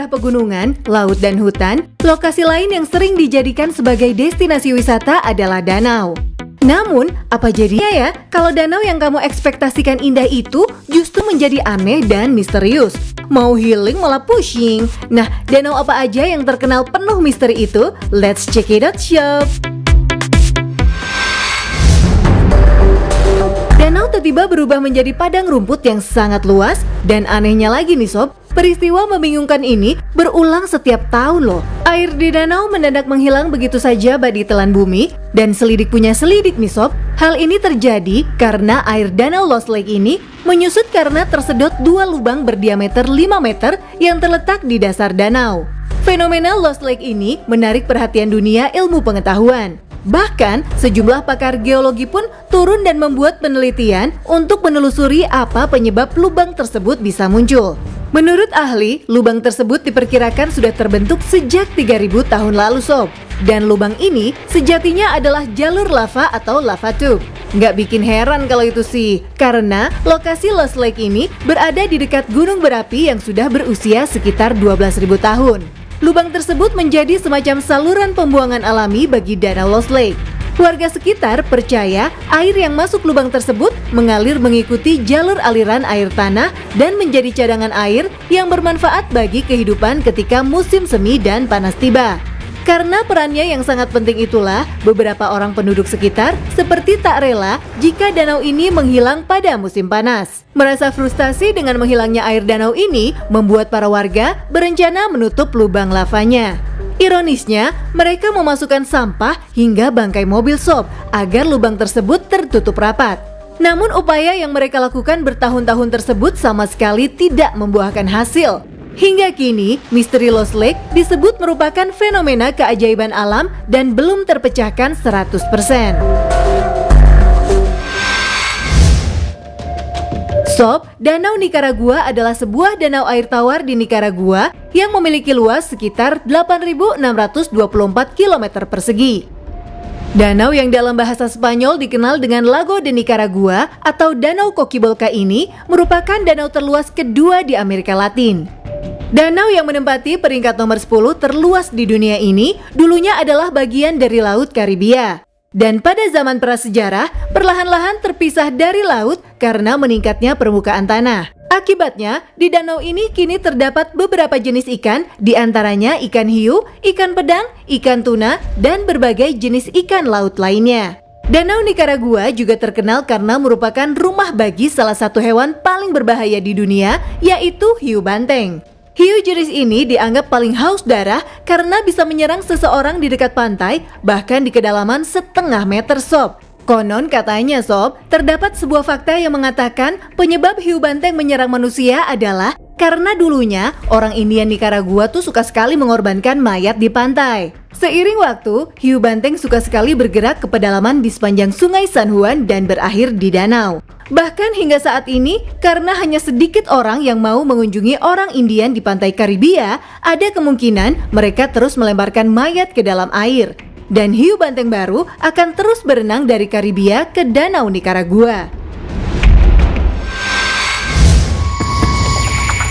daerah pegunungan, laut dan hutan, lokasi lain yang sering dijadikan sebagai destinasi wisata adalah danau. Namun, apa jadinya ya kalau danau yang kamu ekspektasikan indah itu justru menjadi aneh dan misterius? Mau healing malah pusing. Nah, danau apa aja yang terkenal penuh misteri itu? Let's check it out, Sob! Danau tiba-tiba berubah menjadi padang rumput yang sangat luas, dan anehnya lagi nih Sob, peristiwa membingungkan ini berulang setiap tahun loh. Air di danau mendadak menghilang begitu saja badi telan bumi, dan selidik punya selidik nih Sob. Hal ini terjadi karena air danau Lost Lake ini menyusut karena tersedot dua lubang berdiameter 5 meter yang terletak di dasar danau. Fenomena Lost Lake ini menarik perhatian dunia ilmu pengetahuan. Bahkan, sejumlah pakar geologi pun turun dan membuat penelitian untuk menelusuri apa penyebab lubang tersebut bisa muncul. Menurut ahli, lubang tersebut diperkirakan sudah terbentuk sejak 3000 tahun lalu Sob. Dan lubang ini sejatinya adalah jalur lava atau lava tube. Nggak bikin heran kalau itu sih, karena lokasi Lost Lake ini berada di dekat gunung berapi yang sudah berusia sekitar 12.000 tahun. Lubang tersebut menjadi semacam saluran pembuangan alami bagi danau Lost Lake. Warga sekitar percaya air yang masuk lubang tersebut mengalir mengikuti jalur aliran air tanah dan menjadi cadangan air yang bermanfaat bagi kehidupan ketika musim semi dan panas tiba. Karena perannya yang sangat penting itulah, beberapa orang penduduk sekitar seperti tak rela jika danau ini menghilang pada musim panas. Merasa frustasi dengan menghilangnya air danau ini, membuat para warga berencana menutup lubang lavanya. Ironisnya, mereka memasukkan sampah hingga bangkai mobil Sob agar lubang tersebut tertutup rapat. Namun upaya yang mereka lakukan bertahun-tahun tersebut sama sekali tidak membuahkan hasil. Hingga kini, misteri Lost Lake disebut merupakan fenomena keajaiban alam dan belum terpecahkan 100%. Sob, Danau Nicaragua adalah sebuah danau air tawar di Nicaragua yang memiliki luas sekitar 8.624 km persegi. Danau yang dalam bahasa Spanyol dikenal dengan Lago de Nicaragua atau Danau Coquibolca ini merupakan danau terluas kedua di Amerika Latin. Danau yang menempati peringkat nomor 10 terluas di dunia ini dulunya adalah bagian dari Laut Karibia. Dan pada zaman prasejarah, perlahan-lahan terpisah dari laut karena meningkatnya permukaan tanah. Akibatnya, di danau ini kini terdapat beberapa jenis ikan, di antaranya ikan hiu, ikan pedang, ikan tuna, dan berbagai jenis ikan laut lainnya. Danau Nicaragua juga terkenal karena merupakan rumah bagi salah satu hewan paling berbahaya di dunia, yaitu hiu banteng. Hiu jenis ini dianggap paling haus darah karena bisa menyerang seseorang di dekat pantai, bahkan di kedalaman setengah meter Sob. Konon katanya Sob, terdapat sebuah fakta yang mengatakan penyebab hiu banteng menyerang manusia adalah karena dulunya orang Indian Nicaragua tuh suka sekali mengorbankan mayat di pantai. Seiring waktu, hiu banteng suka sekali bergerak ke pedalaman di sepanjang sungai San Juan dan berakhir di danau. Bahkan hingga saat ini, karena hanya sedikit orang yang mau mengunjungi orang Indian di pantai Karibia, ada kemungkinan mereka terus melemparkan mayat ke dalam air. Dan hiu banteng baru akan terus berenang dari Karibia ke Danau Nicaragua.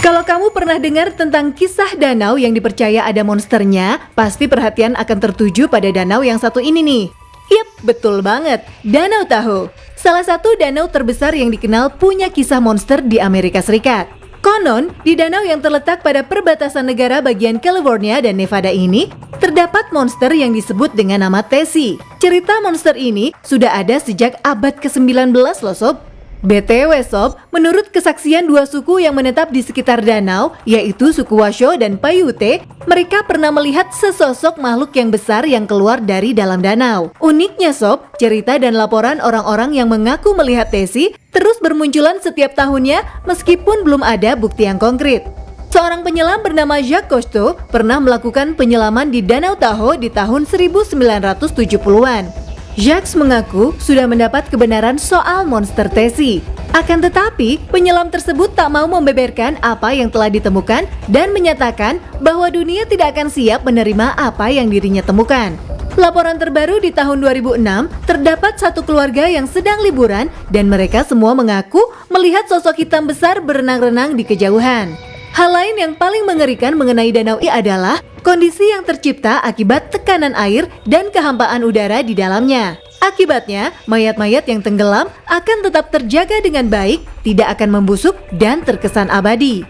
Kalau kamu pernah dengar tentang kisah danau yang dipercaya ada monsternya, pasti perhatian akan tertuju pada danau yang satu ini nih. Yap, betul banget, Danau Tahoe. Salah satu danau terbesar yang dikenal punya kisah monster di Amerika Serikat. Konon, di danau yang terletak pada perbatasan negara bagian California dan Nevada ini, terdapat monster yang disebut dengan nama Tessie. Cerita monster ini sudah ada sejak abad ke-19 loh Sob. BTW Sob, menurut kesaksian dua suku yang menetap di sekitar danau, yaitu suku Washoe dan Paiute, mereka pernah melihat sesosok makhluk yang besar yang keluar dari dalam danau. Uniknya Sob, cerita dan laporan orang-orang yang mengaku melihat Tessie terus bermunculan setiap tahunnya meskipun belum ada bukti yang konkret. Seorang penyelam bernama Jacques Cousteau pernah melakukan penyelaman di Danau Tahoe di tahun 1970-an. Jacques mengaku sudah mendapat kebenaran soal monster Tessie. Akan tetapi, penyelam tersebut tak mau membeberkan apa yang telah ditemukan dan menyatakan bahwa dunia tidak akan siap menerima apa yang dirinya temukan. Laporan terbaru di tahun 2006, terdapat satu keluarga yang sedang liburan dan mereka semua mengaku melihat sosok hitam besar berenang-renang di kejauhan. Hal lain yang paling mengerikan mengenai danau ini adalah kondisi yang tercipta akibat tekanan air dan kehampaan udara di dalamnya. Akibatnya, mayat-mayat yang tenggelam akan tetap terjaga dengan baik, tidak akan membusuk dan terkesan abadi.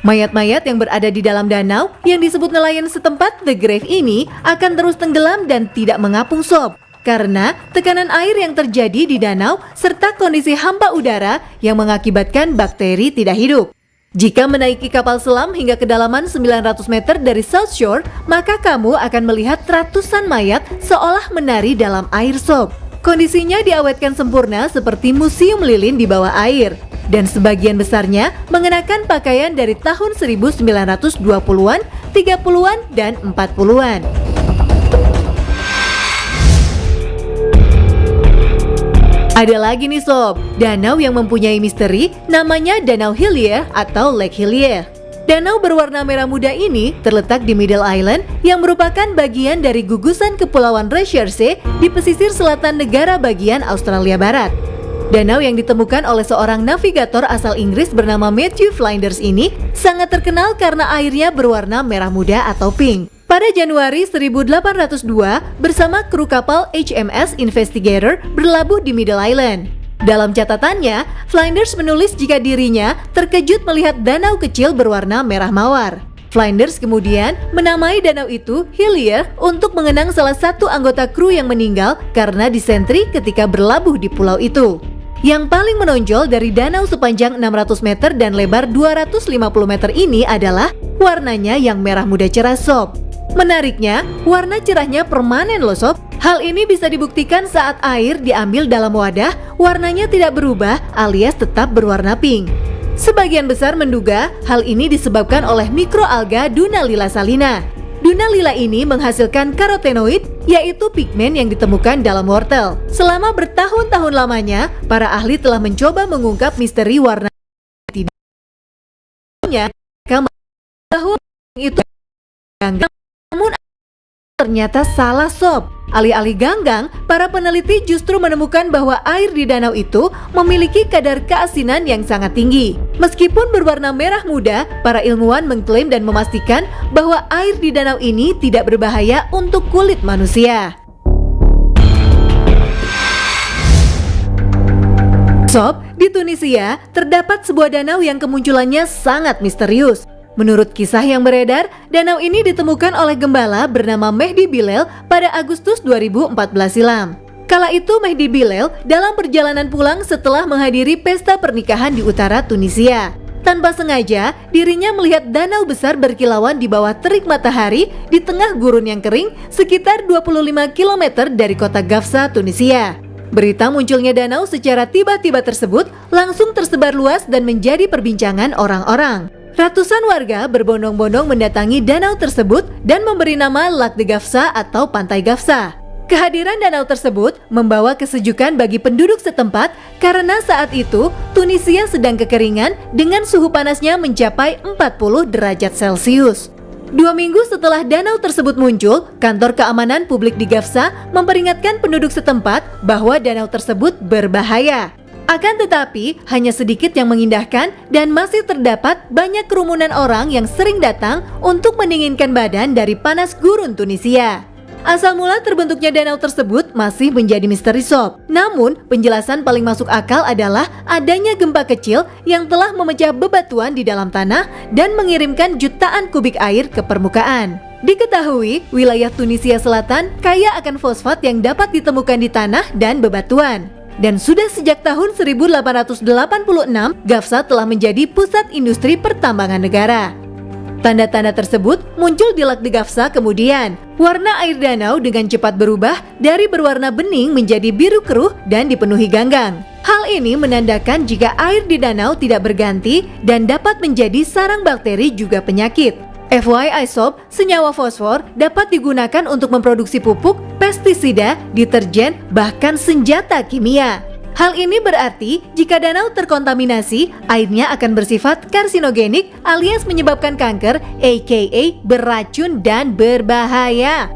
Mayat-mayat yang berada di dalam danau yang disebut nelayan setempat The Grave ini akan terus tenggelam dan tidak mengapung sob. Karena tekanan air yang terjadi di danau serta kondisi hampa udara yang mengakibatkan bakteri tidak hidup. Jika menaiki kapal selam hingga kedalaman 900 meter dari South Shore, maka kamu akan melihat ratusan mayat seolah menari dalam air sob. Kondisinya diawetkan sempurna seperti museum lilin di bawah air. Dan sebagian besarnya mengenakan pakaian dari tahun 1920-an, 30-an, dan 40-an. Ada lagi nih sob, danau yang mempunyai misteri namanya Danau Hillier atau Lake Hillier. Danau berwarna merah muda ini terletak di Middle Island yang merupakan bagian dari gugusan Kepulauan Recherche di pesisir selatan negara bagian Australia Barat. Danau yang ditemukan oleh seorang navigator asal Inggris bernama Matthew Flinders ini sangat terkenal karena airnya berwarna merah muda atau pink. Pada Januari 1802, bersama kru kapal HMS Investigator berlabuh di Middle Island. Dalam catatannya, Flinders menulis jika dirinya terkejut melihat danau kecil berwarna merah mawar. Flinders kemudian menamai danau itu Hillier untuk mengenang salah satu anggota kru yang meninggal karena disentri ketika berlabuh di pulau itu. Yang paling menonjol dari danau sepanjang 600 meter dan lebar 250 meter ini adalah warnanya yang merah muda cerah sob. Menariknya, warna cerahnya permanen loh sob. Hal ini bisa dibuktikan saat air diambil dalam wadah, warnanya tidak berubah alias tetap berwarna pink. Sebagian besar menduga hal ini disebabkan oleh mikroalga Dunaliella salina. Dunaliella ini menghasilkan karotenoid, yaitu pigmen yang ditemukan dalam wortel. Selama bertahun-tahun lamanya, para ahli telah mencoba mengungkap misteri warna tidaknya. Bahwa itu ganggang, namun ternyata salah sob. Alih-alih ganggang, para peneliti justru menemukan bahwa air di danau itu memiliki kadar keasinan yang sangat tinggi. Meskipun berwarna merah muda, para ilmuwan mengklaim dan memastikan bahwa air di danau ini tidak berbahaya untuk kulit manusia. Sob, di Tunisia terdapat sebuah danau yang kemunculannya sangat misterius. Menurut kisah yang beredar, danau ini ditemukan oleh gembala bernama Mehdi Bilel pada Agustus 2014 silam. Kala itu Mehdi Bilel dalam perjalanan pulang setelah menghadiri pesta pernikahan di utara Tunisia. Tanpa sengaja, dirinya melihat danau besar berkilauan di bawah terik matahari di tengah gurun yang kering sekitar 25 km dari kota Gafsa, Tunisia. Berita munculnya danau secara tiba-tiba tersebut langsung tersebar luas dan menjadi perbincangan orang-orang. Ratusan warga berbondong-bondong mendatangi danau tersebut dan memberi nama Lac de Gafsa atau Pantai Gafsa. Kehadiran danau tersebut membawa kesejukan bagi penduduk setempat karena saat itu Tunisia sedang kekeringan dengan suhu panasnya mencapai 40 derajat Celcius. 2 minggu setelah danau tersebut muncul, kantor keamanan publik di Gafsa memperingatkan penduduk setempat bahwa danau tersebut berbahaya. Akan tetapi, hanya sedikit yang mengindahkan dan masih terdapat banyak kerumunan orang yang sering datang untuk mendinginkan badan dari panas gurun Tunisia. Asal mula terbentuknya danau tersebut masih menjadi misteri sob. Namun, penjelasan paling masuk akal adalah adanya gempa kecil yang telah memecah bebatuan di dalam tanah dan mengirimkan jutaan kubik air ke permukaan. Diketahui, wilayah Tunisia Selatan kaya akan fosfat yang dapat ditemukan di tanah dan bebatuan. Dan sudah sejak tahun 1886, Gafsa telah menjadi pusat industri pertambangan negara. Tanda-tanda tersebut muncul di Lac de Gafsa kemudian. Warna air danau dengan cepat berubah dari berwarna bening menjadi biru keruh dan dipenuhi ganggang. Hal ini menandakan jika air di danau tidak berganti dan dapat menjadi sarang bakteri juga penyakit. FYI sob, senyawa fosfor dapat digunakan untuk memproduksi pupuk, pestisida, deterjen, bahkan senjata kimia. Hal ini berarti jika danau terkontaminasi, airnya akan bersifat karsinogenik alias menyebabkan kanker, aka beracun dan berbahaya.